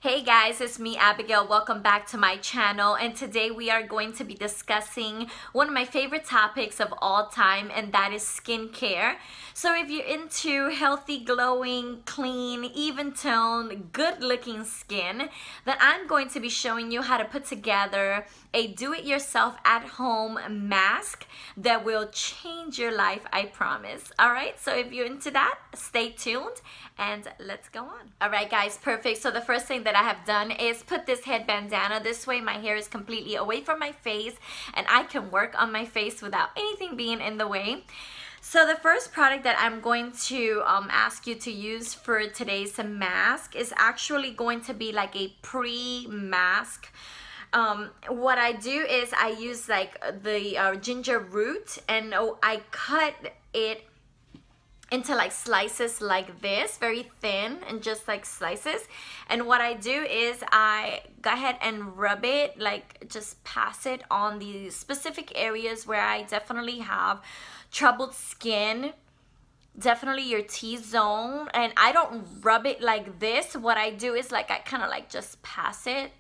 Hey guys, it's me Abigail. Welcome back to my channel, and today we are going to be discussing one of my favorite topics of all time, and that is skincare. So if you're into healthy, glowing, clean, even tone, good looking skin, then I'm going to be showing you how to put together a do-it-yourself at home mask that will change your life, I promise. Alright, so if you're into that, stay tuned and let's go on. Alright guys, perfect. So the first thing that I have done is put this head bandana. This way my hair is completely away from my face and I can work on my face without anything being in the way. So the first product that I'm going to ask you to use for today's mask is actually going to be like a pre-mask. What I do is I use like the ginger root, and I cut it into like slices like this, very thin, and just like slices. And what I do is I go ahead and rub it, like just pass it on the specific areas where I definitely have troubled skin, definitely your T-zone. And I don't rub it like this. What I do is like I kind of like just pass it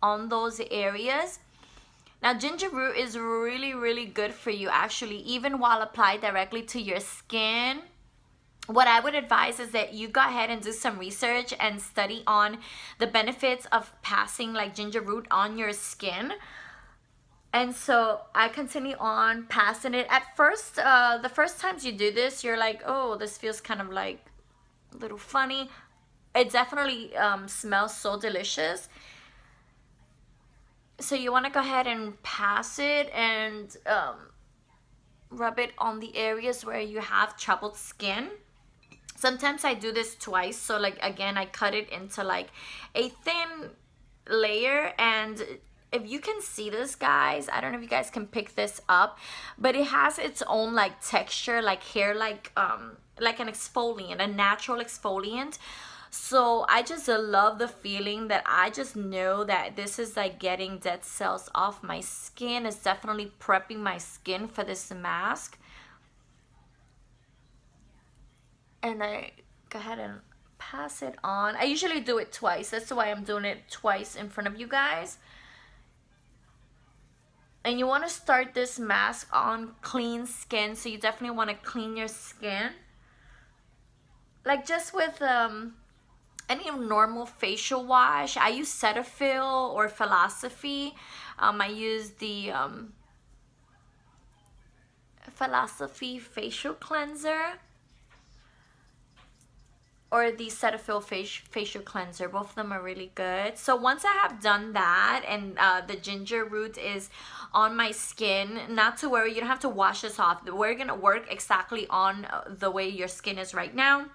on those areas. Now ginger root is really good for you, actually, even while applied directly to your skin. What I would advise is that you go ahead and do some research and study on the benefits of passing like ginger root on your skin. And so I continue on passing it. At first, the first times you do this, you're like, oh, this feels kind of like a little funny. It definitely smells so delicious. So you want to go ahead and pass it and rub it on the areas where you have troubled skin. Sometimes I do this twice. So like again, I cut it into like a thin layer, and if you can see this, guys, I don't know if you guys can pick this up, but it has its own like texture, like hair, like an exfoliant, a natural exfoliant. So I just love the feeling that I just know that this is like getting dead cells off my skin. It's definitely prepping my skin for this mask. And I go ahead and pass it on. I usually do it twice. That's why I'm doing it twice in front of you guys. And you want to start this mask on clean skin. So you definitely want to clean your skin. Like just with any normal facial wash. I use Cetaphil or Philosophy. I use the Philosophy facial cleanser or the Cetaphil facial cleanser. Both of them are really good. So once I have done that and the ginger root is on my skin, not to worry, you don't have to wash this off. We're gonna work exactly on the way your skin is right now.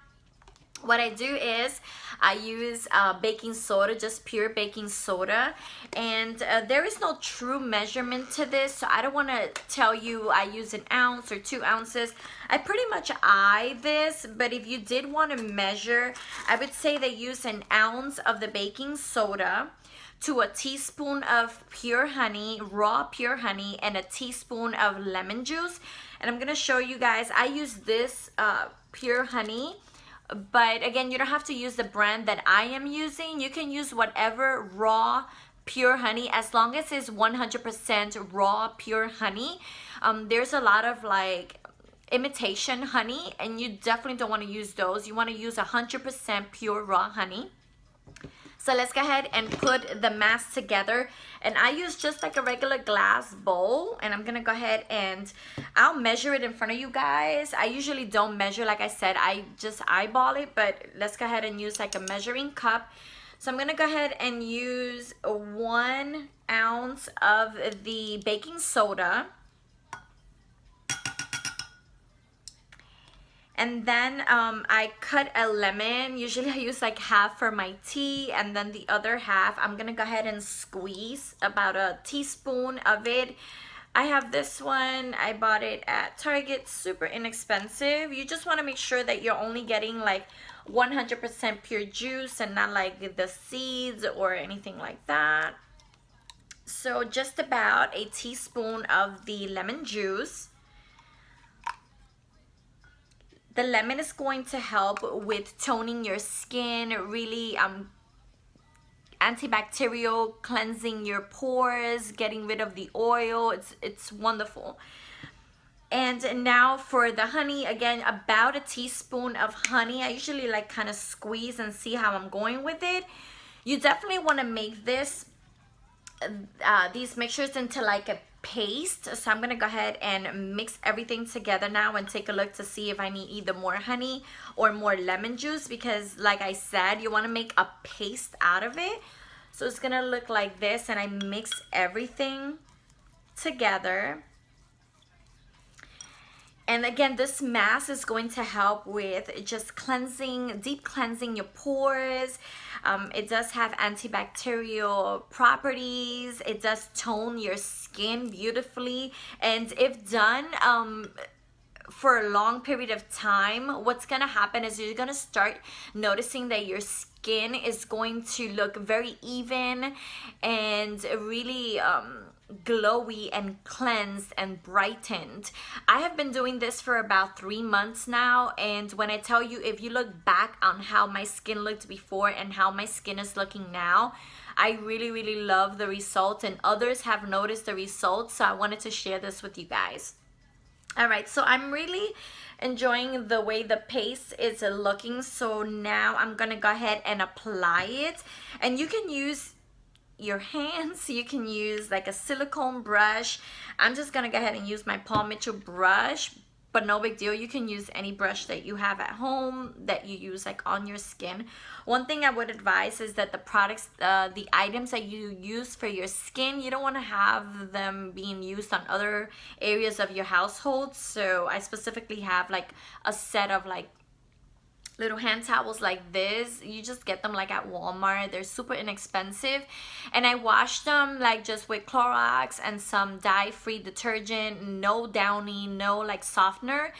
What I do is I use baking soda, just pure baking soda, and there is no true measurement to this, so I don't want to tell you I use an ounce or 2 ounces. I pretty much eye this, but if you did want to measure, I would say they use an ounce of the baking soda to a teaspoon of pure honey, raw pure honey, and a teaspoon of lemon juice. And I'm going to show you guys, I use this pure honey. But again, you don't have to use the brand that I am using. You can use whatever raw pure honey, as long as it's 100% raw pure honey. There's a lot of like imitation honey, and you definitely don't want to use those. You want to use 100% pure raw honey. So let's go ahead and put the mask together. And I use just like a regular glass bowl. And I'm going to go ahead and I'll measure it in front of you guys. I usually don't measure, like I said, I just eyeball it. But let's go ahead and use like a measuring cup. So I'm going to go ahead and use 1 ounce of the baking soda. And then I cut a lemon. Usually I use like half for my tea, and then the other half I'm gonna go ahead and squeeze about a teaspoon of it. I have this one, I bought it at Target, super inexpensive. You just want to make sure that you're only getting like 100% pure juice and not like the seeds or anything like that. So just about a teaspoon of the lemon juice. The lemon is going to help with toning your skin, really antibacterial, cleansing your pores, getting rid of the oil. It's wonderful. And now for the honey, again, about a teaspoon of honey. I usually like kind of squeeze and see how I'm going with it. You definitely want to make this these mixtures into like a paste. So I'm gonna go ahead and mix everything together now and take a look to see if I need either more honey or more lemon juice, because like I said, you want to make a paste out of it. So it's gonna look like this, and I mix everything together. And again, this mask is going to help with just cleansing, deep cleansing your pores. It does have antibacterial properties. It does tone your skin beautifully. And if done for a long period of time, what's going to happen is you're going to start noticing that your skin is going to look very even and really glowy and cleansed and brightened. I have been doing this for about 3 months now, and when I tell you, if you look back on how my skin looked before and how my skin is looking now, I really love the results, and others have noticed the results, so I wanted to share this with you guys. All right, so I'm really enjoying the way the paste is looking. So now I'm gonna go ahead and apply it, and you can use your hands, you can use like a silicone brush. I'm just gonna go ahead and use my Paul Mitchell brush, but no big deal. You can use any brush that you have at home that you use like on your skin. One thing I would advise is that the products, the items that you use for your skin, you don't want to have them being used on other areas of your household. So I specifically have like a set of like little hand towels like this. You just get them like at Walmart. They're super inexpensive, and I wash them like just with Clorox and some dye-free detergent, no downy, no like softener,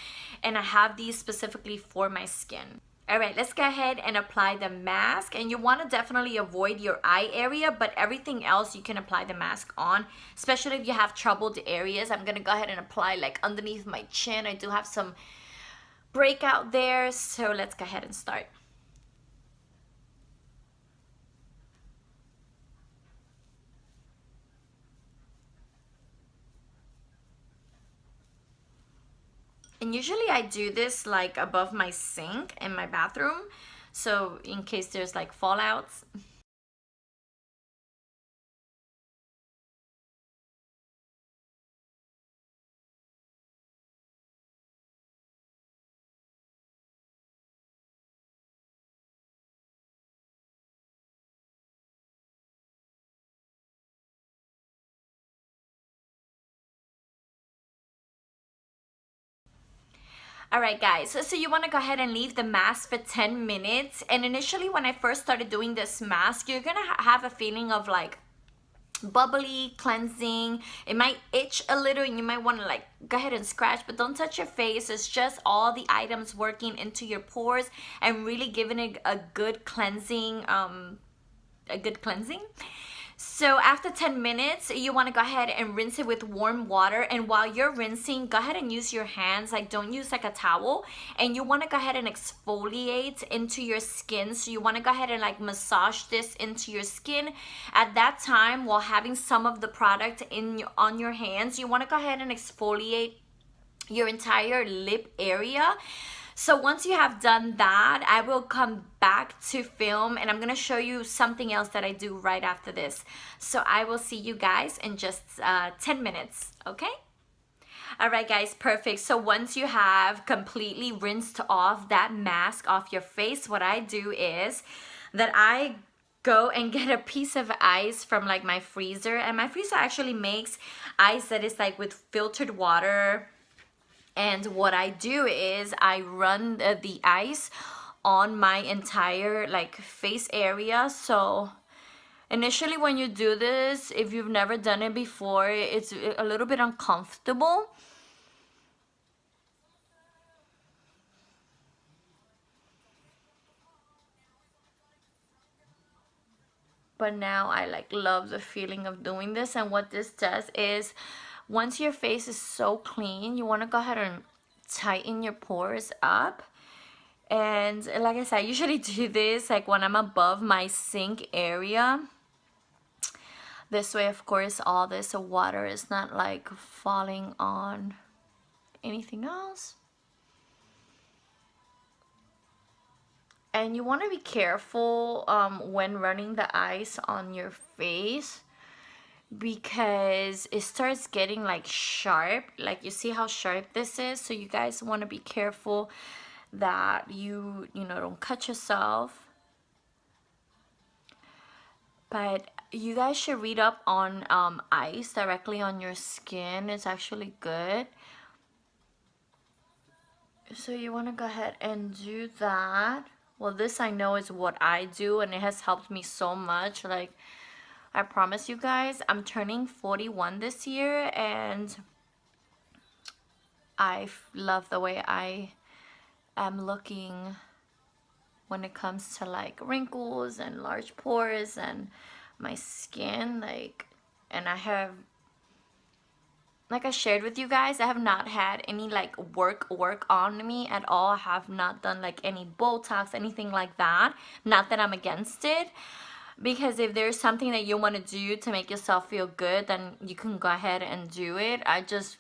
and I have these specifically for my skin. All right, let's go ahead and apply the mask, and you want to definitely avoid your eye area, but everything else you can apply the mask on, especially if you have troubled areas. I'm gonna go ahead and apply like underneath my chin. I do have some breakout there, so let's go ahead and start. And usually I do this like above my sink in my bathroom, so in case there's like fallouts. Alright guys, so you want to go ahead and leave the mask for 10 minutes. And initially when I first started doing this mask, you're gonna have a feeling of like bubbly cleansing. It might itch a little and you might want to like go ahead and scratch, but don't touch your face. It's just all the items working into your pores and really giving it a good cleansing. So after 10 minutes, you want to go ahead and rinse it with warm water. And while you're rinsing, go ahead and use your hands. Like, don't use like a towel. And you want to go ahead and exfoliate into your skin. So you want to go ahead and like massage this into your skin. At that time, while having some of the product on your hands, you want to go ahead and exfoliate your entire lip area. So once you have done that, I will come back to film and I'm going to show you something else that I do right after this. So I will see you guys in just 10 minutes, okay? All right, guys, perfect. So once you have completely rinsed off that mask off your face, what I do is that I go and get a piece of ice from like my freezer. And my freezer actually makes ice that is like with filtered water. And what I do is I run the ice on my entire like face area. So initially when you do this, if you've never done it before, it's a little bit uncomfortable. But now I like love the feeling of doing this. And what this does is once your face is so clean, you want to go ahead and tighten your pores up. And like I said, I usually do this like when I'm above my sink area. This way, of course, all this water is not like falling on anything else. And you want to be careful when running the ice on your face, because it starts getting like sharp. Like, you see how sharp this is, so you guys want to be careful that you know, don't cut yourself. But you guys should read up on ice directly on your skin. It's actually good. So you want to go ahead and do that. Well, this I know is what I do, and it has helped me so much. Like, I promise you guys, I'm turning 41 this year, and I love the way I am looking when it comes to like wrinkles and large pores and my skin. Like, and I have, like I shared with you guys, I have not had any like work on me at all. I have not done like any Botox, anything like that. Not that I'm against it, because if there's something that you want to do to make yourself feel good, then you can go ahead and do it. I just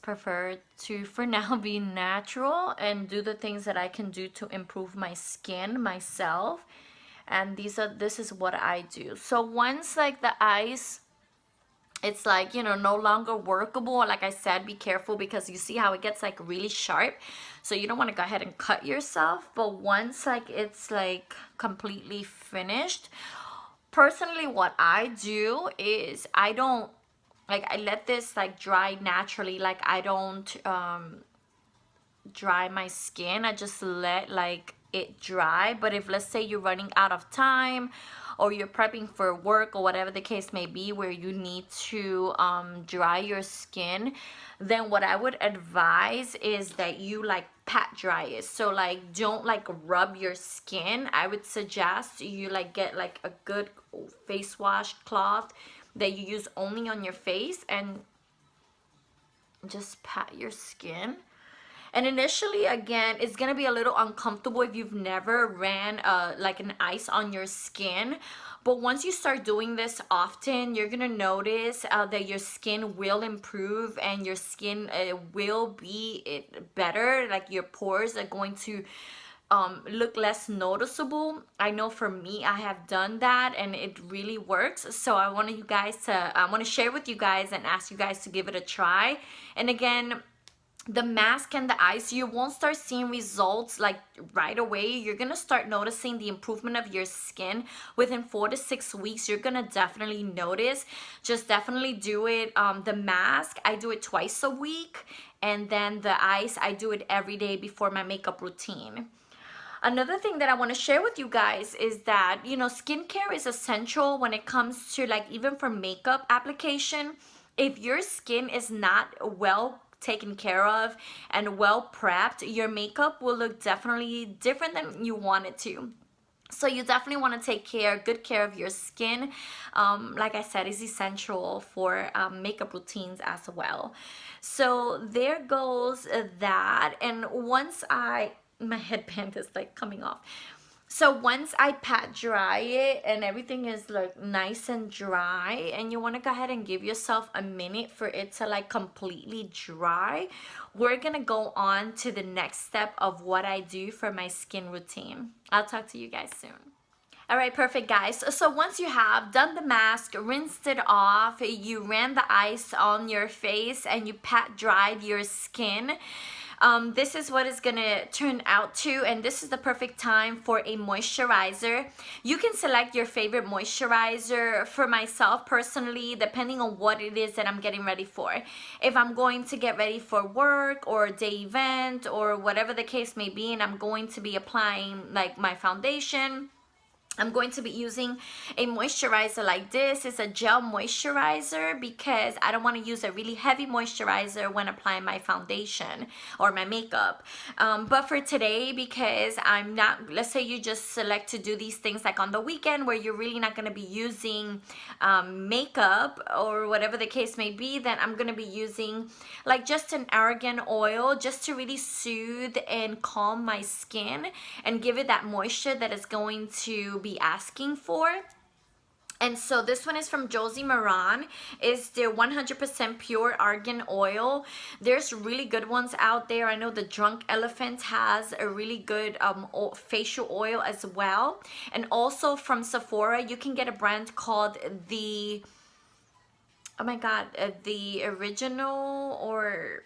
prefer to, for now, be natural and do the things that I can do to improve my skin myself. And this is what I do. So once like the ice, it's like, you know, no longer workable, like I said, be careful, because you see how it gets like really sharp, so you don't want to go ahead and cut yourself. But once like it's like completely finished, personally what I do is I don't, like, I let this like dry naturally. Like, I don't dry my skin, I just let like it dry. But if, let's say, you're running out of time, or you're prepping for work, or whatever the case may be, where you need to dry your skin, then what I would advise is that you like pat dry it. So like, don't like rub your skin. I would suggest you like get like a good face wash cloth that you use only on your face, and just pat your skin. And initially, again, it's gonna be a little uncomfortable if you've never ran like an ice on your skin. But once you start doing this often, you're gonna notice that your skin will improve, and your skin will be better. Like, your pores are going to look less noticeable. I know for me, I have done that, and it really works. So I want to share with you guys and ask you guys to give it a try. And again, the mask and the ice, you won't start seeing results like right away. You're gonna start noticing the improvement of your skin within 4 to 6 weeks. You're gonna definitely notice. Just definitely do it. The mask, I do it twice a week, and then the ice, I do it every day before my makeup routine. Another thing that I want to share with you guys is that, you know, skincare is essential when it comes to like, even for makeup application. If your skin is not well taken care of and well prepped, your makeup will look definitely different than you want it to. So you definitely want to take good care of your skin. Like I said, is essential for makeup routines as well. So there goes that. And once my headband is like coming off. So once I pat dry it and everything is like nice and dry, and you want to go ahead and give yourself a minute for it to like completely dry, we're gonna go on to the next step of what I do for my skin routine. I'll talk to you guys soon. All right, perfect, guys. So once you have done the mask, rinsed it off, you ran the ice on your face, and you pat dried your skin, this is what it's gonna turn out to. And this is the perfect time for a moisturizer. You can select your favorite moisturizer. For myself personally, depending on what it is that I'm getting ready for, if I'm going to get ready for work or a day event or whatever the case may be, and I'm going to be applying like my foundation, I'm going to be using a moisturizer like this. It's a gel moisturizer because I don't want to use a really heavy moisturizer when applying my foundation or my makeup. But for today, because I'm not, let's say you just select to do these things like on the weekend where you're really not going to be using makeup or whatever the case may be, then I'm going to be using like just an argan oil just to really soothe and calm my skin and give it that moisture that is going to be asking for. And so this one is from Josie Maran. It's the 100% pure argan oil. There's really good ones out there. I know the Drunk Elephant has a really good facial oil as well. And also from Sephora, you can get a brand called the, oh my god, the original, or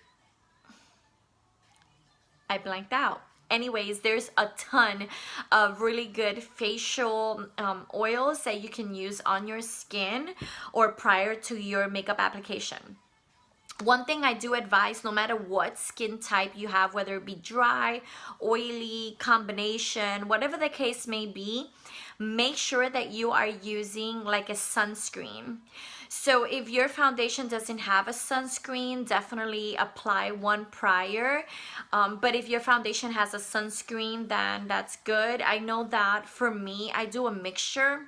I blanked out. Anyways, there's a ton of really good facial oils that you can use on your skin or prior to your makeup application. One thing I do advise, no matter what skin type you have, whether it be dry, oily, combination, whatever the case may be, make sure that you are using like a sunscreen. So if your foundation doesn't have a sunscreen, definitely apply one prior. But if your foundation has a sunscreen, then that's good. I know that for me, I do a mixture.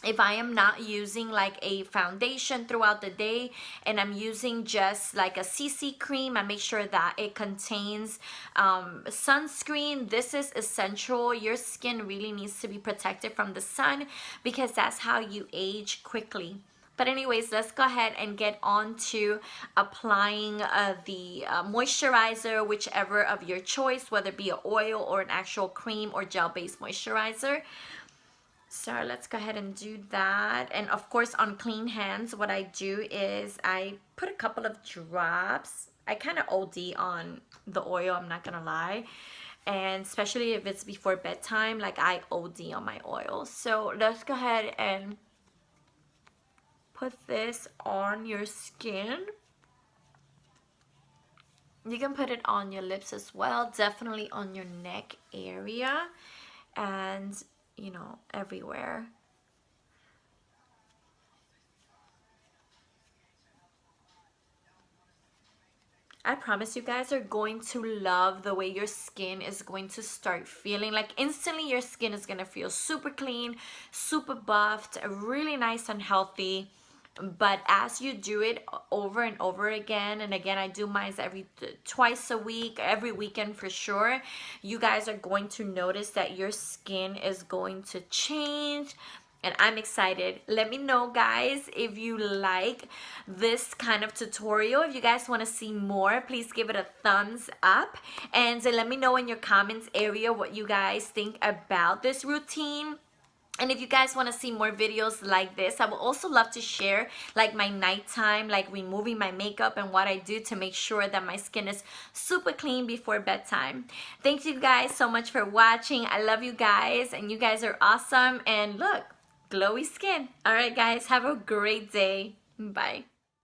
If I am not using like a foundation throughout the day and I'm using just like a CC cream, I make sure that it contains sunscreen. This is essential. Your skin really needs to be protected from the sun because that's how you age quickly. But anyways, let's go ahead and get on to applying the moisturizer, whichever of your choice, whether it be an oil or an actual cream or gel-based moisturizer. So let's go ahead and do that. And of course, on clean hands, what I do is I put a couple of drops. I kind of OD on the oil, I'm not gonna lie. And especially if it's before bedtime, like I OD on my oil. So let's go ahead and put this on your skin. You can put it on your lips as well, definitely on your neck area, and you know, everywhere. I promise you guys are going to love the way your skin is going to start feeling. Like instantly your skin is going to feel super clean, super buffed, really nice and healthy. But as you do it over and over again, and again, I do mine twice a week, every weekend for sure, you guys are going to notice that your skin is going to change. And I'm excited. Let me know, guys, if you like this kind of tutorial. If you guys want to see more, please give it a thumbs up. And let me know in your comments area what you guys think about this routine. And if you guys want to see more videos like this, I would also love to share like my nighttime, like removing my makeup and what I do to make sure that my skin is super clean before bedtime. Thank you guys so much for watching. I love you guys and you guys are awesome. And look, glowy skin. All right, guys, have a great day. Bye.